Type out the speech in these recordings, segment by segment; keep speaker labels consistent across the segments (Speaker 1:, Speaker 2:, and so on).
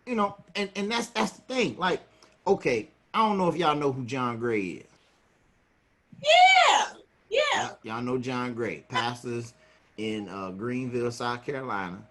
Speaker 1: and that's the thing. Like, okay, I don't know if y'all know who John Gray is.
Speaker 2: Yeah, yeah.
Speaker 1: Y'all know John Gray, pastors in Greenville, South Carolina.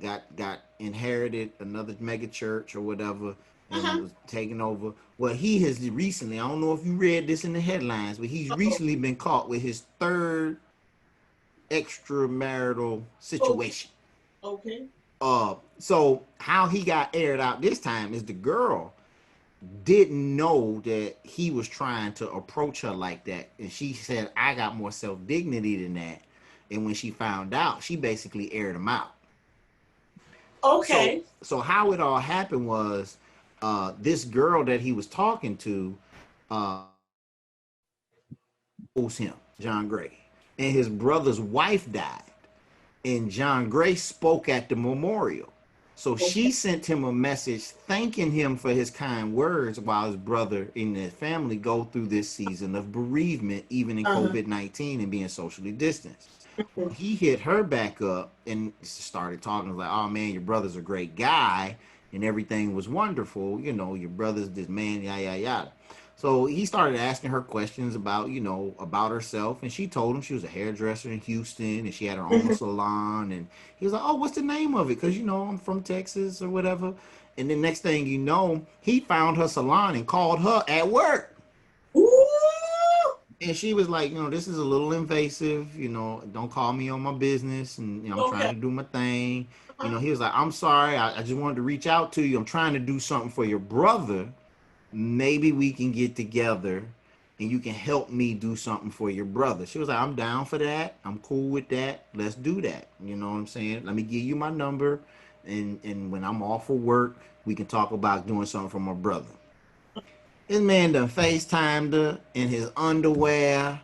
Speaker 1: Got inherited another mega church or whatever, and
Speaker 2: Uh-huh.
Speaker 1: was taken over. Well, he has recently. I don't know if you read this in the headlines, but he's
Speaker 2: Uh-oh.
Speaker 1: recently been caught with his third extramarital
Speaker 2: Okay.
Speaker 1: situation.
Speaker 2: Okay.
Speaker 1: So how he got aired out this time is the girl didn't know that he was trying to approach her like that, and she said, "I got more self dignity than that." And when she found out, she basically aired him out. So
Speaker 2: Okay.
Speaker 1: so how it all happened was, this girl that he was talking to owes him, John Gray, and his brother's wife died, and John Gray spoke at the memorial. So
Speaker 2: Okay.
Speaker 1: she sent him a message thanking him for his kind words while his brother and his family go through this season of bereavement, even in
Speaker 2: Uh-huh.
Speaker 1: COVID-19 and being socially distanced. Well, he hit her back up and started talking like, "Oh man, your brother's a great guy and everything was wonderful. Your brother's this man, yada yada yada." So he started asking her questions about, about herself, and she told him she was a hairdresser in Houston and she had her own
Speaker 2: Mhm.
Speaker 1: salon. And he was like, "Oh, what's the name of it? Because I'm from Texas or whatever." And then next thing you know, he found her salon and called her at work.
Speaker 2: Ooh.
Speaker 1: And she was like, "This is a little invasive. Don't call me on my business. And I'm trying
Speaker 2: Okay.
Speaker 1: to do my thing."
Speaker 2: Uh-huh.
Speaker 1: He was like, "I'm sorry. I just wanted to reach out to you. I'm trying to do something for your brother. Maybe we can get together and you can help me do something for your brother." She was like, "I'm down for that. I'm cool with that. Let's do that." You know what I'm saying? "Let me give you my number. And when I'm off for work, we can talk about doing something for my brother." This man done FaceTimed her in his underwear,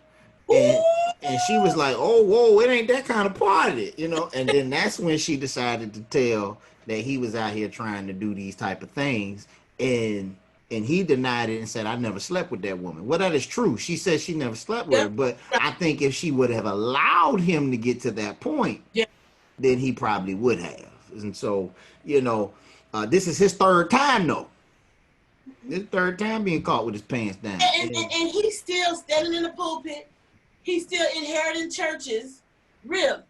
Speaker 1: and and she was
Speaker 2: Ooh.
Speaker 1: like, "Oh, whoa, it ain't that kind of party. And then that's when she decided to tell that he was out here trying to do these type of things, and and he denied it and said, "I never slept with that woman." Well, that is true. She said she never slept with her,
Speaker 2: Yep.
Speaker 1: but
Speaker 2: Right.
Speaker 1: I think if she would have allowed him to get to that point,
Speaker 2: Yeah.
Speaker 1: then he probably would have. And so, this is his third time though. This third time being caught with his pants down.
Speaker 2: And he's still standing in the pulpit. He's still inheriting churches. Really.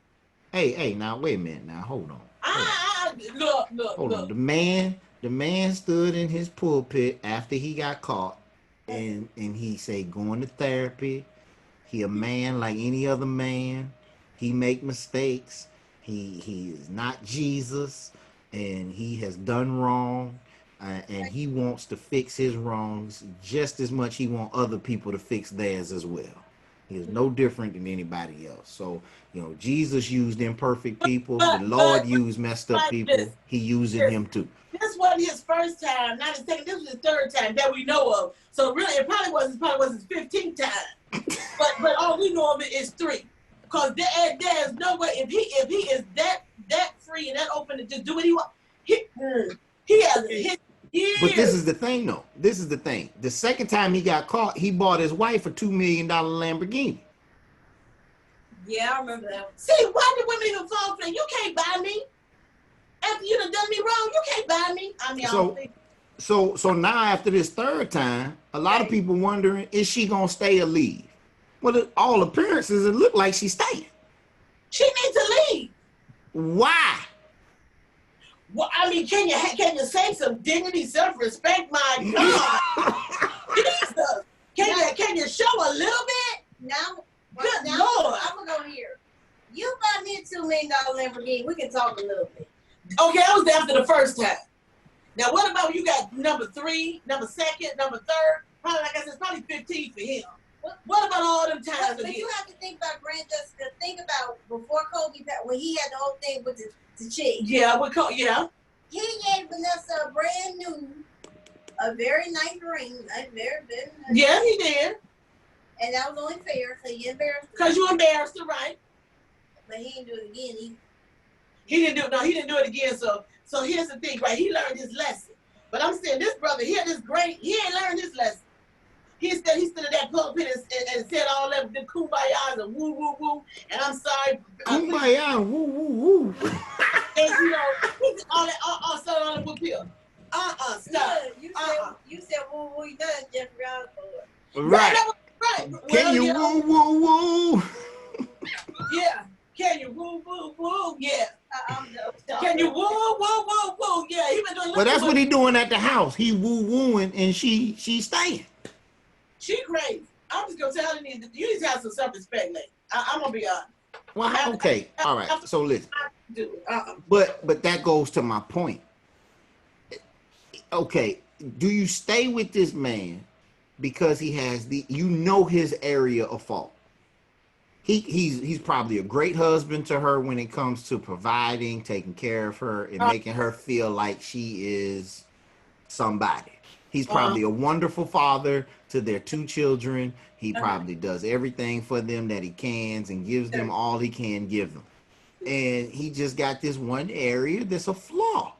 Speaker 1: Hey, now wait a minute. Now
Speaker 2: Look, look,
Speaker 1: hold on.
Speaker 2: look.
Speaker 1: The man stood in his pulpit after he got caught, and he said, "Going to therapy. He a man like any other man. He make mistakes. He is not Jesus, and he has done wrong, and he wants to fix his wrongs just as much he want other people to fix theirs as well. He is no different than anybody else. So, Jesus used imperfect people. The Lord
Speaker 2: But
Speaker 1: used messed up
Speaker 2: like
Speaker 1: people.
Speaker 2: this.
Speaker 1: He using
Speaker 2: This
Speaker 1: him too.
Speaker 2: this wasn't his first time, not his second. This was his third time that we know of. So really, it probably was his 15th time. But all we know of it is three. Because there's no way if he is that free and that open to just do what he wants, he has hit
Speaker 1: But this
Speaker 2: years.
Speaker 1: is the thing, though. This is the thing. The second time he got caught, he bought his wife a $2 million Lamborghini.
Speaker 3: Yeah, I remember that.
Speaker 2: See, why do women even fall for that? You can't buy me. After you done me wrong, you can't buy me. I mean, I don't
Speaker 1: So,
Speaker 2: think.
Speaker 1: so now after this third time, a lot of
Speaker 2: Okay.
Speaker 1: people wondering, is she gonna stay or leave? Well, all appearances, it looked like she's staying.
Speaker 2: She needs to leave.
Speaker 1: Why?
Speaker 2: Well, I mean, can you say some dignity, self-respect? My God, Jesus, can you show a little bit?
Speaker 3: Now,
Speaker 2: Good
Speaker 3: now
Speaker 2: Lord.
Speaker 3: I'm gonna go here. You buy me a $2 million Lamborghini. We can talk a little bit.
Speaker 2: Okay, that was after the first time. Now, what about when you got number 3, number 2nd, number 3rd? Probably, like I said, it's probably 15 for him. What about all them times
Speaker 3: But
Speaker 2: again?
Speaker 3: you have to think about Grand Jessica. Think about before Kobe, when he had the whole thing with the chick.
Speaker 2: Yeah, yeah.
Speaker 3: He gave Vanessa a brand new, a very nice ring, very nice.
Speaker 2: Yeah, he did.
Speaker 3: And that was only fair, so you embarrassed her.
Speaker 2: Because you embarrassed her, right?
Speaker 3: But he didn't do it again.
Speaker 2: He didn't do it again. So here's the thing, right? He learned his lesson. But I'm saying this brother, he ain't learned his lesson. He stood at that pulpit and said all that the kumbayas and woo woo woo. And I'm sorry.
Speaker 1: Kumbaya, woo woo woo.
Speaker 2: And all that all that whoop here. Stop.
Speaker 3: You said woo woo. You done Jeffrey Osborne.
Speaker 1: Right.
Speaker 2: Right.
Speaker 1: Can
Speaker 2: Well,
Speaker 1: you
Speaker 2: yeah.
Speaker 1: woo woo woo?
Speaker 2: Yeah. Can you woo woo woo? Yeah.
Speaker 3: No,
Speaker 2: Can you woo woo woo woo? Yeah. He been doing.
Speaker 1: Well, that's what he doing at the house. He woo wooing and she staying.
Speaker 2: She crazy. I'm just gonna tell you, you need to have some self-respect, lady. I'm gonna be honest.
Speaker 1: Well, okay, all right. So listen,
Speaker 2: Do it.
Speaker 1: but that goes to my point. Okay, do you stay with this man because he has his area of fault? He's probably a great husband to her when it comes to providing, taking care of her, and making her feel like she is somebody. He's probably a wonderful father to their 2 children. He probably does everything for them that he can and gives them all he can give them. And he just got this one area that's a flaw.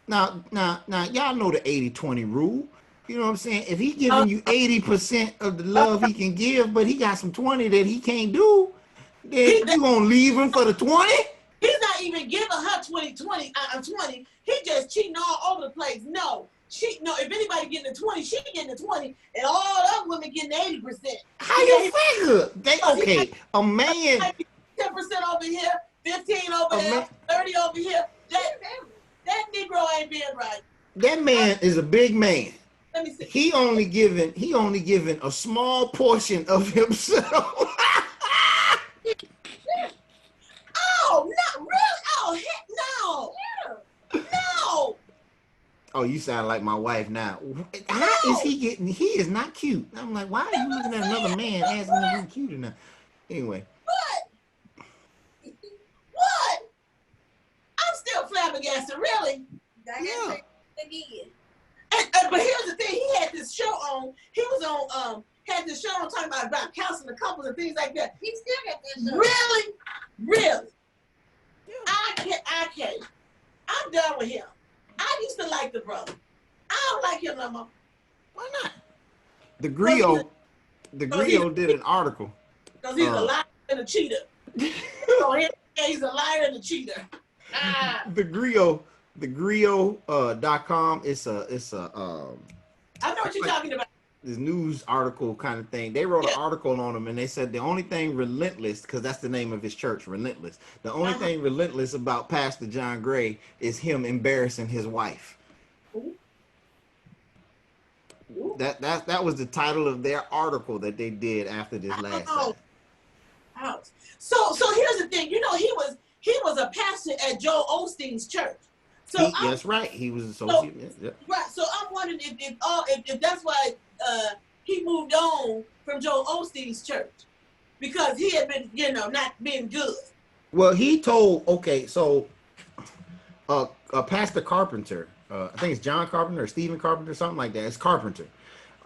Speaker 1: Now, y'all know the 80-20 rule. You know what I'm saying? If he giving you 80% of the love he can give, but he got some 20 that he can't do, then you gonna leave him for the 20?
Speaker 2: He's not even giving her 20. He just cheating all over the place. No. If anybody getting the 20, she getting the 20, and all other women getting 80%.
Speaker 1: How you figure? A man
Speaker 2: 10% over here, 15 over there, 30 over here. That Negro ain't being right.
Speaker 1: That man is a big man.
Speaker 2: Let me see.
Speaker 1: He only giving a small portion of himself.
Speaker 2: Oh, not really? Oh, heck no. No.
Speaker 1: Oh, you sound like my wife now. How is he getting? He is not cute. I'm like, why are you looking at another man asking him if he's cute or not? Anyway.
Speaker 2: What? I'm still flabbergasted, really.
Speaker 1: Yeah.
Speaker 3: Again.
Speaker 2: But here's the thing: he had this show on. He was on. Had this show on talking about counseling couples and things like that.
Speaker 3: He still got that show.
Speaker 2: Really.
Speaker 1: Yeah.
Speaker 2: I can't. I'm done with him. I used to like the brother. I don't like him no more.
Speaker 1: Why not? The Griot did an article.
Speaker 2: Because he's a liar and a cheater. So he's a liar and a cheater.
Speaker 1: The Griot.com. It's a
Speaker 2: I know what you're talking about.
Speaker 1: This news article kind of thing. They wrote an article on him and they said the only thing relentless, because that's the name of his church, Relentless. The only thing relentless about Pastor John Gray is him embarrassing his wife.
Speaker 2: Ooh.
Speaker 1: That was the title of their article that they did after this last time.
Speaker 2: So here's the thing. You know, he was a pastor at Joel Osteen's church. So
Speaker 1: that's right. He was associate.
Speaker 2: Right. So I'm wondering if that's why he moved on from Joel Osteen's church, because he had been, not being good.
Speaker 1: Well, he told, so Pastor Carpenter, I think it's John Carpenter or Stephen Carpenter, something like that. It's Carpenter.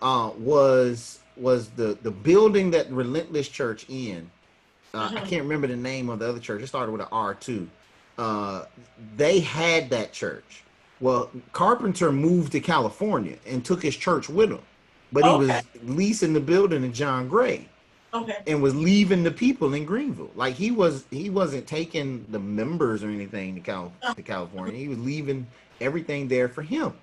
Speaker 1: Was the building that Relentless Church in? I can't remember the name of the other church. It started with an R too. They had that church. Well, Carpenter moved to California and took his church with him, but he was leasing the building to John Gray.
Speaker 2: Okay.
Speaker 1: And was leaving the people in Greenville. Like he wasn't taking the members or anything to California. He was leaving everything there for him,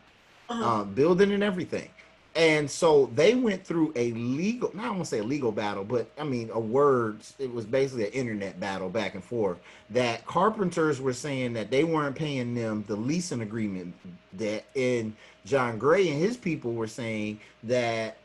Speaker 1: building and everything. And so they went through a legal, I don't want to say a legal battle, but I mean, it was basically an internet battle back and forth, that carpenters were saying that they weren't paying them the leasing agreement and John Gray and his people were saying that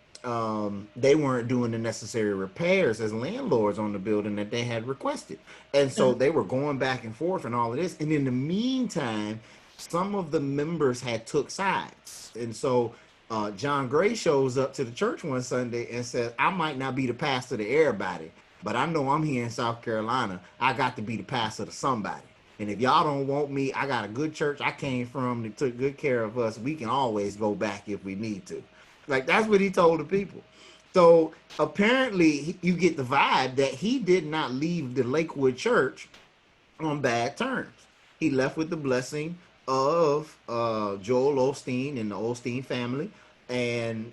Speaker 1: they weren't doing the necessary repairs as landlords on the building that they had requested. And so they were going back and forth and all of this. And in the meantime, some of the members had took sides. And so John Gray shows up to the church one Sunday and says, I might not be the pastor to everybody, but I know I'm here in South Carolina. I got to be the pastor to somebody. And if y'all don't want me, I got a good church I came from that took good care of us. We can always go back if we need to. Like, that's what he told the people. So apparently you get the vibe that he did not leave the Lakewood church on bad terms. He left with the blessing of Joel Osteen and the Osteen family, and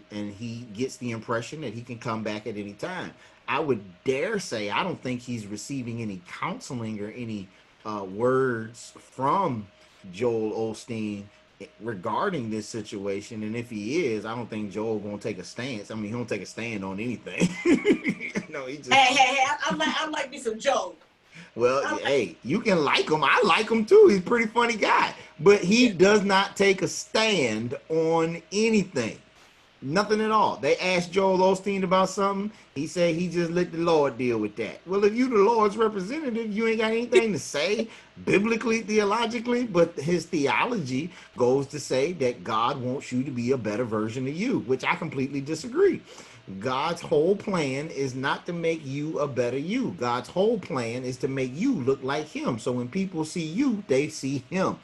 Speaker 1: he gets the impression that he can come back at any time. I would dare say I don't think he's receiving any counseling or any words from Joel Osteen regarding this situation, and if he is, I don't think Joel gonna take a stance. I mean, he don't take a stand on anything. No, he just.
Speaker 2: Hey, I'm like me some Joe.
Speaker 1: Well,
Speaker 2: I'm like,
Speaker 1: hey, you can like him. I like him too. He's a pretty funny guy, but he
Speaker 2: yeah.
Speaker 1: does not take a stand on anything. Nothing at all. They asked Joel Osteen about something. He said he just let the Lord deal with that. Well, if you the Lord's representative, you ain't got anything to say biblically, theologically, but his theology goes to say that God wants you to be a better version of you, which I completely disagree. God's whole plan is not to make you a better you. God's whole plan is to make you look like him. So when people see you, they see him.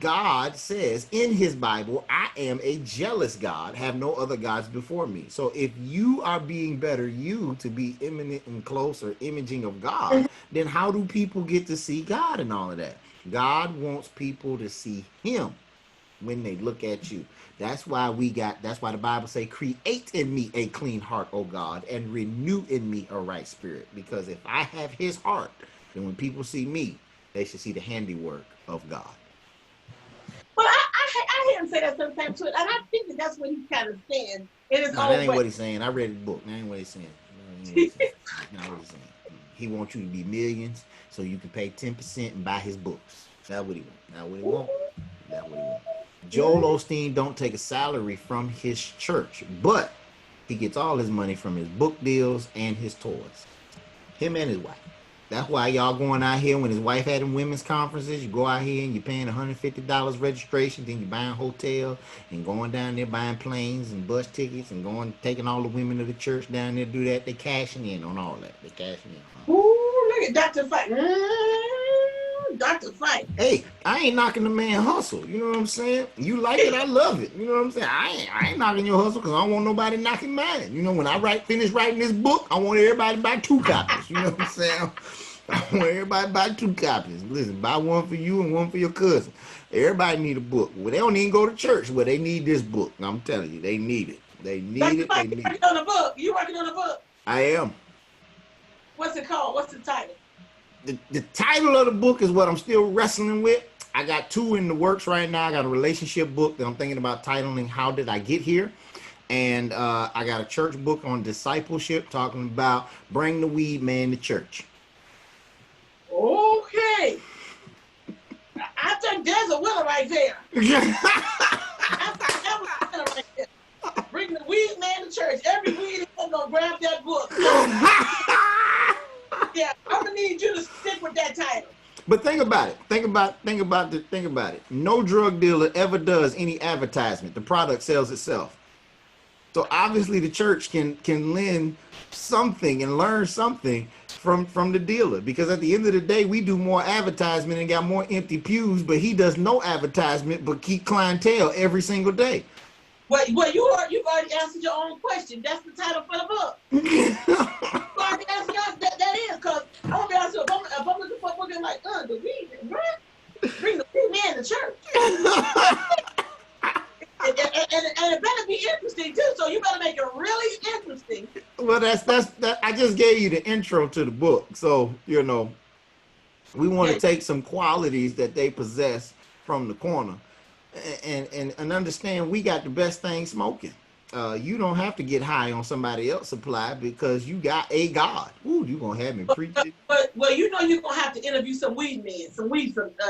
Speaker 1: God says in his Bible, I am a jealous God, have no other gods before me. So if you are being better you to be imminent and close or imaging of God, then how do people get to see God and all of that? God wants people to see him when they look at you. That's why the Bible say, create in me a clean heart, O God, and renew in me a right spirit. Because if I have his heart, then when people see me, they should see the handiwork of God.
Speaker 2: Well, I hear him say that sometimes too, and I think that's what he kind of stands in his
Speaker 1: No, that
Speaker 2: own
Speaker 1: ain't
Speaker 2: way.
Speaker 1: what he's saying. I read his book. That ain't what he's saying. That's not what he's saying. He wants you to be millions so you can pay 10% and buy his books. That's what he wants. That's what he wants. That's what he wants. Joel Osteen don't take a salary from his church, but he gets all his money from his book deals and his tours. Him and his wife. That's why y'all going out here when his wife had them women's conferences. You go out here and you're paying $150 registration, then you're buying a hotel and going down there buying planes and bus tickets and going taking all the women of the church down there to do that. They cashing in on all that. They cashing in.
Speaker 2: Ooh, look at Dr. Fite. Dr. Fite.
Speaker 1: Hey, I ain't knocking the man hustle. You know what I'm saying? You like it, I love it. You know what I'm saying? I ain't knocking your hustle because I don't want nobody knocking mine. You know, when I finish writing this book, I want everybody to buy 2 copies. You know what I'm saying? I want everybody to buy 2 copies. Listen, buy one for you and one for your cousin. Everybody need a book. Well, they don't even go to church, but they need this book. I'm telling you, they need it. They need
Speaker 2: Dr.
Speaker 1: it.
Speaker 2: Fite,
Speaker 1: They
Speaker 2: you
Speaker 1: need it.
Speaker 2: working on a book? You working on a book?
Speaker 1: I am.
Speaker 2: What's it called? What's the title?
Speaker 1: The title of the book is what I'm still wrestling with. I got 2 in the works right now. I got a relationship book that I'm thinking about titling How Did I Get Here? And I got a church book on discipleship talking about bring the weed man to church.
Speaker 2: Okay. I think there's a winner right there. I thought that was a winner right there. Bring the weed man to church. Every weed is gonna grab that book. Yeah, I'm gonna need you to stick with that title.
Speaker 1: But think about it. Think about it. No drug dealer ever does any advertisement. The product sells itself. So obviously the church can lend something and learn something from the dealer, because at the end of the day we do more advertisement and got more empty pews, but he does no advertisement but keep clientele every single day.
Speaker 2: Well, you've already answered your own question. That's the title for the book. You already answered yours. That is, because I'm gonna be honest with you, if I'm looking for a book, I'm like, the weed, what? Bring the weed man to church. And it better be interesting too. So you better make it really interesting.
Speaker 1: Well, that's I just gave you the intro to the book, so you know we want to take some qualities that they possess from the corner, and understand we got the best thing smoking. You don't have to get high on somebody else's supply because you got a God. Ooh, you gonna have me preaching.
Speaker 2: But you know you're gonna have to interview some weed men,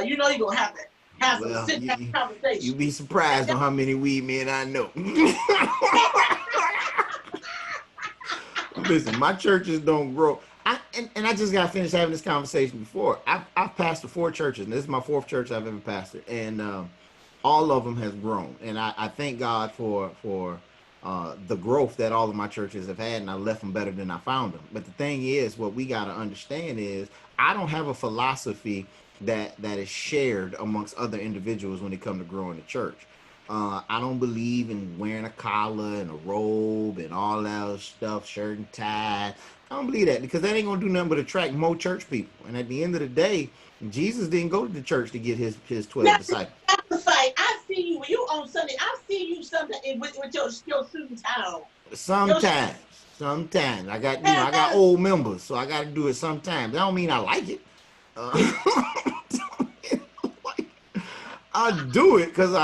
Speaker 2: you know you're gonna have to have some sit down conversation.
Speaker 1: You'd be surprised on how many weed men I know. Listen, my churches don't grow. And I just got finished having this conversation before. I've pastored 4 churches, and this is my 4th church I've ever pastored, and all of them has grown. And I thank God for the growth that all of my churches have had, and I left them better than I found them. But the thing is, what we got to understand is I don't have a philosophy that is shared amongst other individuals when it comes to growing the church. I don't believe in wearing a collar and a robe and all that stuff, shirt and tie. I don't believe that, because that ain't gonna do nothing but attract more church people. And at the end of the day, Jesus didn't go to the church to get his 12 disciples.
Speaker 2: I see you when you on Sunday. I see you Sunday with your suit and tie on.
Speaker 1: Sometimes I got old members, so I got to do it sometimes. That don't mean I like it. I do it because I